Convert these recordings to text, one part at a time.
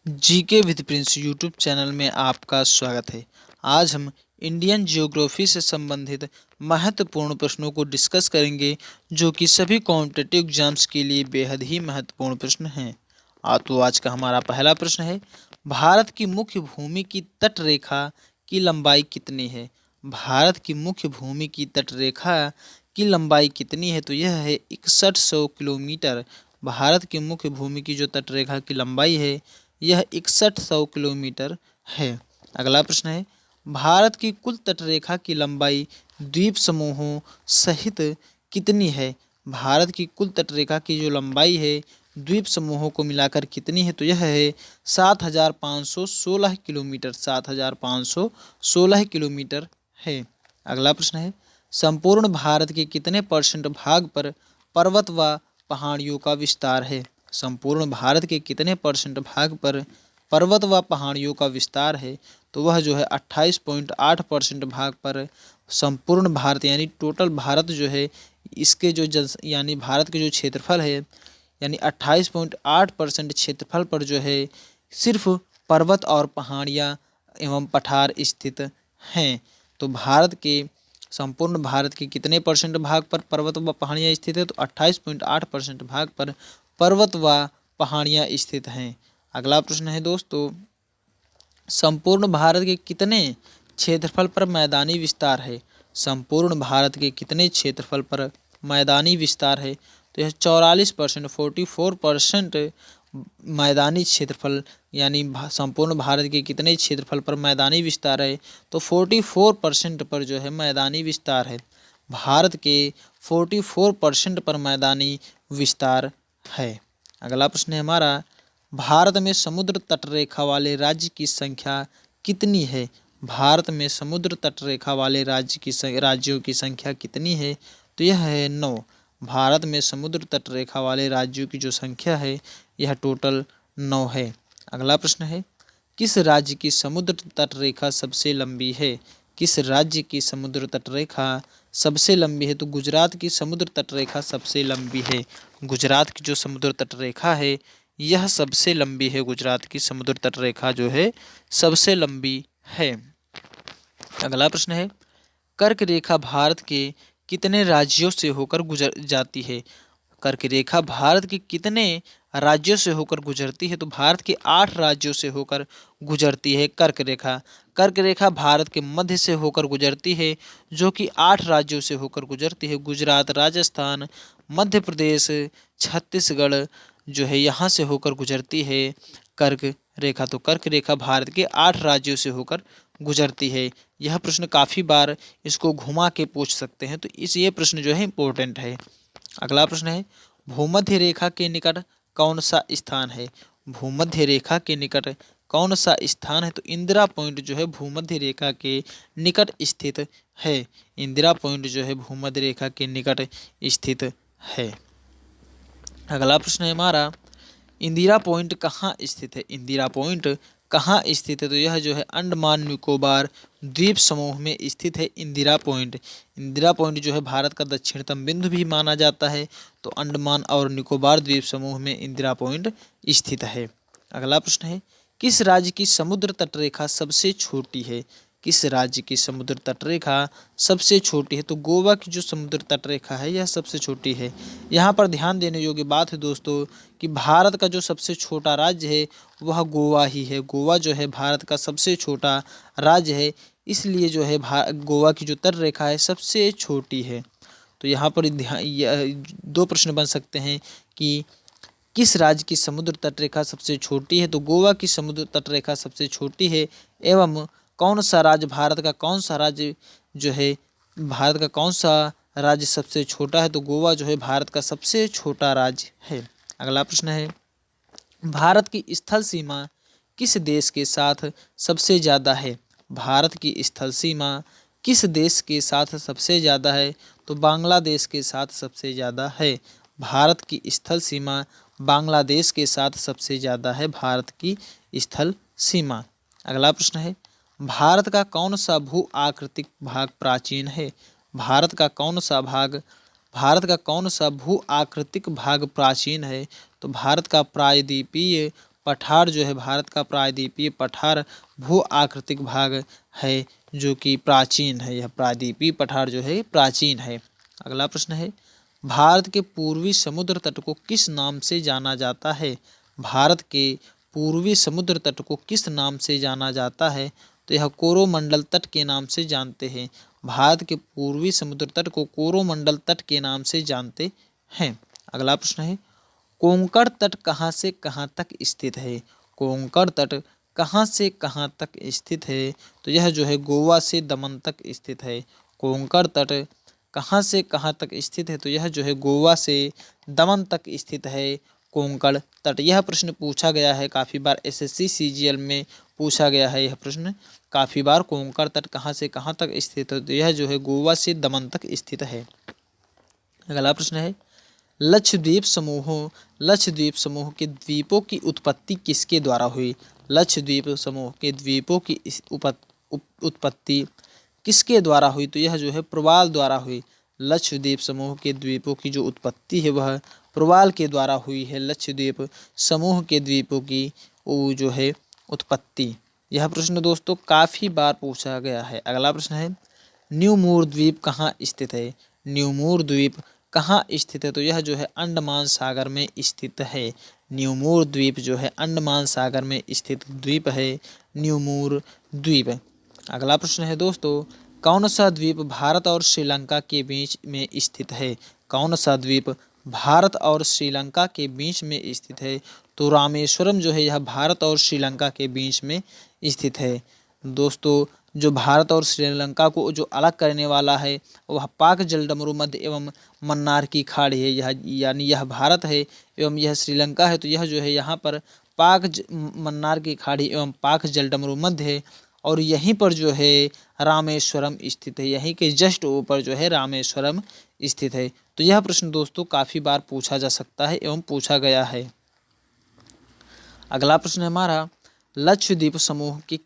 GK with Prince YouTube channel में आपका स्वागत है। आज हम इंडियन जियोग्राफी से संबंधित महत्वपूर्ण प्रश्नों को डिस्कस करेंगे, जो कि सभी कॉम्पिटिटिव एग्जाम्स के लिए बेहद ही महत्वपूर्ण प्रश्न हैं। तो आज का हमारा पहला प्रश्न है, भारत की मुख्य भूमि की तट रेखा की लंबाई कितनी है? भारत की मुख्य भूमि की तट रेखा की लंबाई कितनी है? तो यह है 6100 किलोमीटर। भारत की मुख्य भूमि की जो तट रेखा की लंबाई है, यह 6100 किलोमीटर है। अगला प्रश्न है, भारत की कुल तटरेखा की लंबाई द्वीप समूहों सहित कितनी है? भारत की कुल तटरेखा की जो लंबाई है द्वीप समूहों को मिलाकर कितनी है? तो यह है 7516 किलोमीटर। 7516 किलोमीटर है। अगला प्रश्न है, संपूर्ण भारत के कितने % भाग पर पर्वत व पहाड़ियों का विस्तार है? संपूर्ण भारत के कितने % भाग पर पर्वत व पहाड़ियों का विस्तार है? तो वह जो है 28.8% भाग पर संपूर्ण भारत यानी टोटल भारत जो है, इसके जो यानी भारत के जो क्षेत्रफल है, यानी 28.8% क्षेत्रफल पर जो है सिर्फ पर्वत और पहाड़ियाँ एवं पठार स्थित हैं। तो भारत के संपूर्ण भारत के कितने % भाग पर पर्वत व पहाड़ियाँ स्थित है? तो 28.8% भाग पर पर्वत व पहाड़ियाँ स्थित हैं। अगला प्रश्न है दोस्तों, संपूर्ण भारत के कितने क्षेत्रफल पर मैदानी विस्तार है? संपूर्ण भारत के कितने क्षेत्रफल पर मैदानी विस्तार है? तो यह 44%, 44% मैदानी क्षेत्रफल, यानी संपूर्ण भारत के कितने क्षेत्रफल पर मैदानी विस्तार है? तो 44% पर जो है मैदानी विस्तार है। भारत के 44% पर मैदानी विस्तार है। अगला प्रश्न है हमारा, भारत में समुद्र तटरेखा वाले राज्य की संख्या कितनी है? भारत में समुद्र तटरेखा वाले राज्यों की संख्या कितनी है? तो यह है 9। भारत में समुद्र तटरेखा वाले राज्यों की जो संख्या है, यह टोटल 9 है। अगला प्रश्न है, किस राज्य की समुद्र तटरेखा सबसे लंबी है? किस राज्य की समुद्र तटरेखा सबसे लंबी है? तो गुजरात की समुद्र तटरेखा सबसे लंबी है। गुजरात की जो समुद्र तटरेखा है, यह सबसे लंबी है। गुजरात की समुद्र तटरेखा जो है सबसे लंबी है। अगला प्रश्न है, कर्क रेखा भारत के कितने राज्यों से होकर गुजर जाती है? कर्क रेखा भारत के कितने राज्यों से होकर गुजरती है? तो भारत के 8 राज्यों से होकर गुजरती है कर्क रेखा। कर्क रेखा भारत के मध्य से होकर गुजरती है, जो कि 8 राज्यों से होकर गुजरती है। गुजरात, राजस्थान, मध्य प्रदेश, छत्तीसगढ़ जो है, यहाँ से होकर गुजरती है कर्क रेखा। तो कर्क रेखा भारत के 8 राज्यों से होकर गुजरती है। यह प्रश्न काफ़ी बार इसको घुमा के पूछ सकते हैं, तो ये प्रश्न जो है इम्पोर्टेंट है। अगला प्रश्न है, भूमध्य रेखा के निकट कौन सा स्थान है? भूमध्य रेखा के निकट कौन सा स्थान है? तो इंदिरा पॉइंट जो है भूमध्य रेखा के निकट स्थित है। इंदिरा पॉइंट जो है भूमध्य रेखा के निकट स्थित है। अगला प्रश्न है हमारा, इंदिरा पॉइंट कहाँ स्थित है? इंदिरा पॉइंट कहाँ स्थित है? तो यह जो है अंडमान निकोबार द्वीप समूह में स्थित है इंदिरा पॉइंट। इंदिरा पॉइंट जो है भारत का दक्षिणतम बिंदु भी माना जाता है। तो अंडमान और निकोबार द्वीप समूह में इंदिरा पॉइंट स्थित है। अगला प्रश्न है, किस राज्य की समुद्र तटरेखा सबसे छोटी है? किस राज्य की समुद्र तटरेखा सबसे छोटी है? तो गोवा की जो समुद्र तटरेखा है, यह सबसे छोटी है। यहाँ पर ध्यान देने योग्य बात है दोस्तों कि भारत का जो सबसे छोटा राज्य है, वह गोवा ही है। गोवा जो है भारत का सबसे छोटा राज्य है, इसलिए जो है गोवा की जो तटरेखा है सबसे छोटी है। तो यहाँ पर दो प्रश्न बन सकते हैं कि किस राज्य की समुद्र तटरेखा सबसे छोटी है? तो गोवा की समुद्र तटरेखा सबसे छोटी है। एवं कौन सा राज्य भारत का कौन सा राज्य जो है भारत का कौन सा राज्य सबसे छोटा है? तो गोवा जो है भारत का सबसे छोटा राज्य है। अगला प्रश्न है, भारत की स्थल सीमा किस देश के साथ सबसे ज़्यादा है? भारत की स्थल सीमा किस देश के साथ सबसे ज़्यादा है? तो बांग्लादेश के साथ सबसे ज़्यादा है। भारत की स्थल सीमा बांग्लादेश के साथ सबसे ज़्यादा है। भारत की स्थल सीमा। अगला प्रश्न है, भारत का कौन सा भू आकृतिक भाग प्राचीन है? भारत का कौन सा भू आकृतिक भाग प्राचीन है? तो भारत का प्रायद्वीपीय पठार जो है भारत का प्रायद्वीपीय पठार भू आकृतिक भाग है जो कि प्राचीन है। यह प्रायद्वीपीय पठार जो है प्राचीन है। अगला प्रश्न है, भारत के पूर्वी समुद्र तट को किस नाम से जाना जाता है? भारत के पूर्वी समुद्र तट को किस नाम से जाना जाता है? तो यह कोरोमंडल तट के नाम से जानते हैं। भारत के पूर्वी समुद्र तट को कोरोमंडल तट के नाम से जानते हैं। अगला प्रश्न है, कोंकण तट कहाँ से कहाँ तक स्थित है? कोंकण तट कहाँ से कहाँ तक स्थित है? तो यह जो है गोवा से दमन तक स्थित है। कोंकण तट कहाँ से कहाँ तक स्थित है? तो यह जो है गोवा से दमन तक स्थित है कोंकण तट। यह प्रश्न पूछा गया है काफ़ी बार, एसएससी सीजीएल में पूछा गया है यह प्रश्न काफ़ी बार। कोंकण तट कहाँ से कहाँ तक स्थित है? तो यह जो है गोवा से दमन तक स्थित है। अगला प्रश्न है, लक्षद्वीप समूह के द्वीपों की उत्पत्ति किसके द्वारा हुई? लक्षद्वीप समूह के द्वीपों की उत्पत्ति किसके द्वारा हुई? तो यह जो है प्रवाल द्वारा हुई। लक्षद्वीप समूह के द्वीपों की जो उत्पत्ति है वह प्रवाल के द्वारा हुई है। लक्षद्वीप समूह के द्वीपों की वो जो है उत्पत्ति। यह प्रश्न दोस्तों काफ़ी बार पूछा गया है। अगला प्रश्न है, न्यूमूर द्वीप कहाँ स्थित है? न्यूमूर द्वीप कहाँ स्थित है? तो यह जो है अंडमान सागर में स्थित है। न्यूमूर द्वीप जो है अंडमान सागर में स्थित द्वीप है न्यूमूर द्वीप। अगला प्रश्न है दोस्तों, कौन सा द्वीप भारत और श्रीलंका के बीच में स्थित है? कौन सा द्वीप भारत और श्रीलंका के बीच में स्थित है? तो रामेश्वरम जो है यह भारत और श्रीलंका के बीच में स्थित है। दोस्तों जो भारत और श्रीलंका को जो अलग करने वाला है वह पाक जलडमरू मध्य एवं मन्नार की खाड़ी है। यह यानी यह भारत है एवं यह श्रीलंका है। तो यह जो है यहाँ पर मन्नार की खाड़ी एवं पाक जलडमरू मध्य है और यहीं पर जो है रामेश्वरम स्थित है। यहीं के जस्ट ऊपर जो है रामेश्वरम स्थित है। तो यह प्रश्न दोस्तों काफ़ी बार पूछा जा सकता है एवं पूछा गया है। अगला प्रश्न है हमारा, लक्षद्वीप समूह के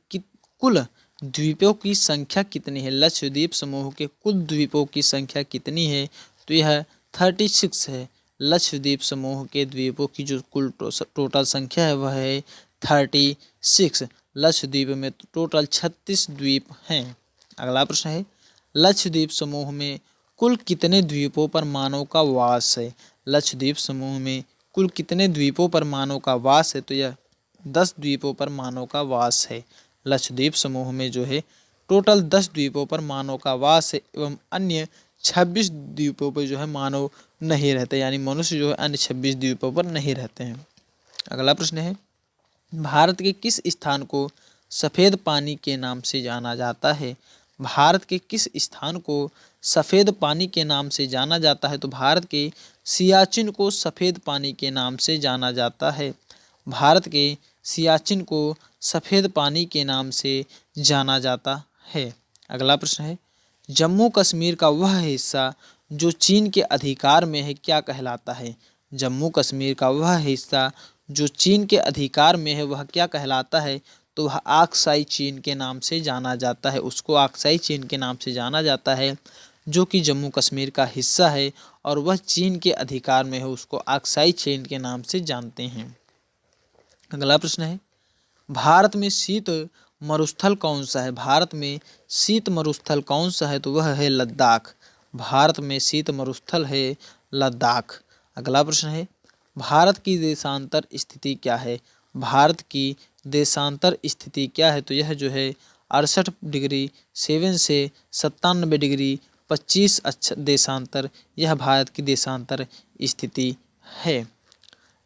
कुल द्वीपों की संख्या कितनी है? लक्षद्वीप समूह के कुल द्वीपों की संख्या कितनी है? तो यह 36 है। लक्षद्वीप समूह के द्वीपों की जो कुल टोटल संख्या है वह है 36। लक्षद्वीप में टोटल 36 द्वीप हैं। अगला प्रश्न है, लक्षद्वीप समूह में कुल कितने द्वीपों पर मानव का वास है? लक्षद्वीप समूह में कुल कितने द्वीपों पर मानव का वास है? तो यह 10 द्वीपों पर मानव का वास है। लक्षद्वीप समूह में जो है टोटल 10 द्वीपों पर मानव का वास है एवं अन्य 26 द्वीपों पर जो है मानव नहीं रहते, यानी मनुष्य जो है अन्य 26 द्वीपों पर नहीं रहते हैं। अगला प्रश्न है, भारत के किस स्थान को सफ़ेद पानी के नाम से जाना जाता है? भारत के किस स्थान को सफ़ेद पानी के नाम से जाना जाता है? तो भारत के सियाचिन को सफ़ेद पानी के नाम से जाना जाता है। भारत के सियाचिन को सफ़ेद पानी के नाम से जाना जाता है। अगला प्रश्न है, जम्मू कश्मीर का वह हिस्सा जो चीन के अधिकार में है क्या कहलाता है? जम्मू कश्मीर का वह हिस्सा जो चीन के अधिकार में है वह क्या कहलाता है? तो वह आक्साई चीन के नाम से जाना जाता है। उसको आक्साई चीन के नाम से जाना जाता है जो कि जम्मू कश्मीर का हिस्सा है और वह चीन के अधिकार में है, उसको आक्साई चीन के नाम से जानते हैं। अगला प्रश्न है, भारत में शीत मरुस्थल कौन सा है? भारत में शीत मरुस्थल कौन सा है? तो वह है लद्दाख। भारत में शीत मरुस्थल है लद्दाख। अगला प्रश्न है, भारत की देशांतर स्थिति क्या है? भारत की देशांतर स्थिति क्या है? तो यह जो है 68 डिग्री 7 से 97 डिग्री 25 देशांतर, यह भारत की देशांतर स्थिति है।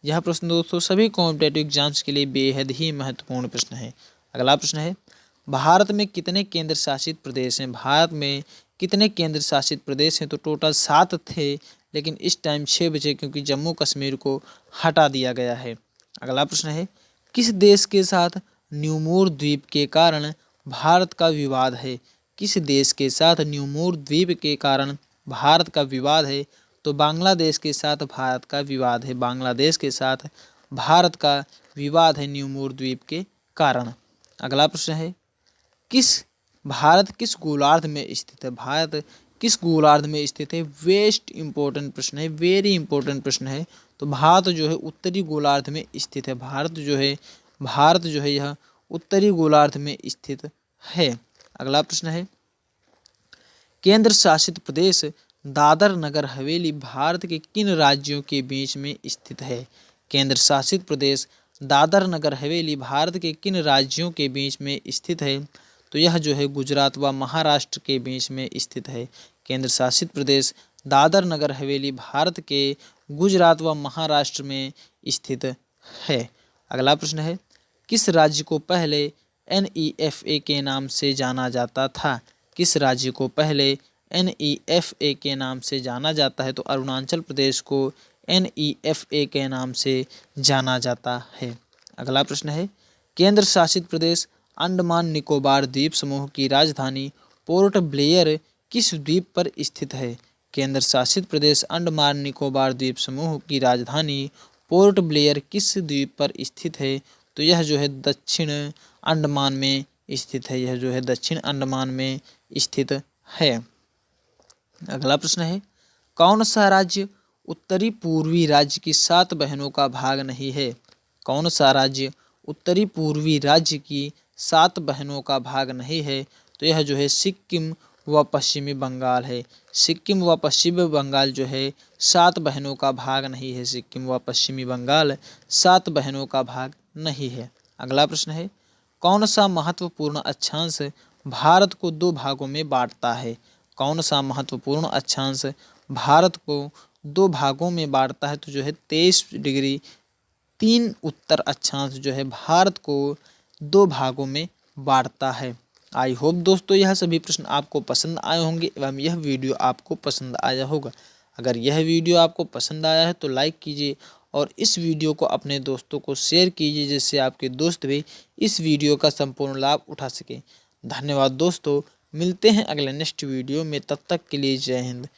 यह प्रश्न दोस्तों सभी कॉम्पिटेटिव एग्जाम्स के लिए बेहद ही महत्वपूर्ण प्रश्न है। अगला प्रश्न है, भारत में कितने केंद्र शासित प्रदेश हैं? भारत में कितने केंद्र शासित प्रदेश हैं? तो टोटल 7 थे, लेकिन इस टाइम 6 बचे क्योंकि जम्मू कश्मीर को हटा दिया गया है। अगला प्रश्न है, किस देश के साथ न्यूमोर द्वीप के कारण भारत का विवाद है? किस देश के साथ न्यूमोर द्वीप के कारण भारत का विवाद है? तो बांग्लादेश के साथ भारत का विवाद है। बांग्लादेश के साथ भारत का विवाद है न्यूमोर द्वीप के कारण। अगला प्रश्न है, भारत किस गोलार्ध में स्थित है? भारत किस गोलार्ध में स्थित है? वेस्ट इंपॉर्टेंट प्रश्न है, वेरी इंपॉर्टेंट प्रश्न है। तो भारत जो है उत्तरी गोलार्ध में स्थित है। भारत जो है यह उत्तरी गोलार्ध में स्थित है। अगला प्रश्न है, केंद्र शासित प्रदेश दादर नगर हवेली भारत के किन राज्यों के बीच में स्थित है? केंद्र शासित प्रदेश दादर नगर हवेली भारत के किन राज्यों के बीच में स्थित है? तो यह जो है गुजरात व महाराष्ट्र के बीच में स्थित है। केंद्र शासित प्रदेश दादर नगर हवेली भारत के गुजरात व महाराष्ट्र में स्थित है। अगला प्रश्न है, किस राज्य को पहले NEFA के नाम से जाना जाता था? किस राज्य को पहले NEFA के नाम से जाना जाता है? तो अरुणाचल प्रदेश को NEFA के नाम से जाना जाता है। अगला प्रश्न है, केंद्र शासित प्रदेश अंडमान निकोबार द्वीप समूह की राजधानी पोर्ट ब्लेयर किस द्वीप पर स्थित है? केंद्र शासित प्रदेश अंडमान निकोबार द्वीप समूह की राजधानी पोर्ट ब्लेयर किस द्वीप पर स्थित है? तो यह जो है दक्षिण अंडमान में स्थित है। यह जो है दक्षिण अंडमान में स्थित है। अगला प्रश्न है, कौन सा राज्य उत्तरी पूर्वी राज्य की 7 बहनों का भाग नहीं है? कौन सा राज्य उत्तरी पूर्वी राज्य की 7 बहनों का भाग नहीं है? तो यह जो है सिक्किम व पश्चिमी बंगाल है। सिक्किम व पश्चिमी बंगाल जो है 7 बहनों का भाग नहीं है। सिक्किम व पश्चिमी बंगाल 7 बहनों का भाग नहीं है। अगला प्रश्न है, कौन सा महत्वपूर्ण अक्षांश भारत को 2 भागों में बांटता है? कौन सा महत्वपूर्ण अक्षांश भारत को 2 भागों में बांटता है? तो जो है 23 डिग्री 3 उत्तर अक्षांश जो है भारत को 2 भागों में बांटता है। आई होप दोस्तों यह सभी प्रश्न आपको पसंद आए होंगे एवं यह वीडियो आपको पसंद आया होगा। अगर यह वीडियो आपको पसंद आया है तो लाइक कीजिए और इस वीडियो को अपने दोस्तों को शेयर कीजिए, जिससे आपके दोस्त भी इस वीडियो का संपूर्ण लाभ उठा सकें। धन्यवाद दोस्तों, मिलते हैं अगले नेक्स्ट वीडियो में। तब तक के लिए जय हिंद,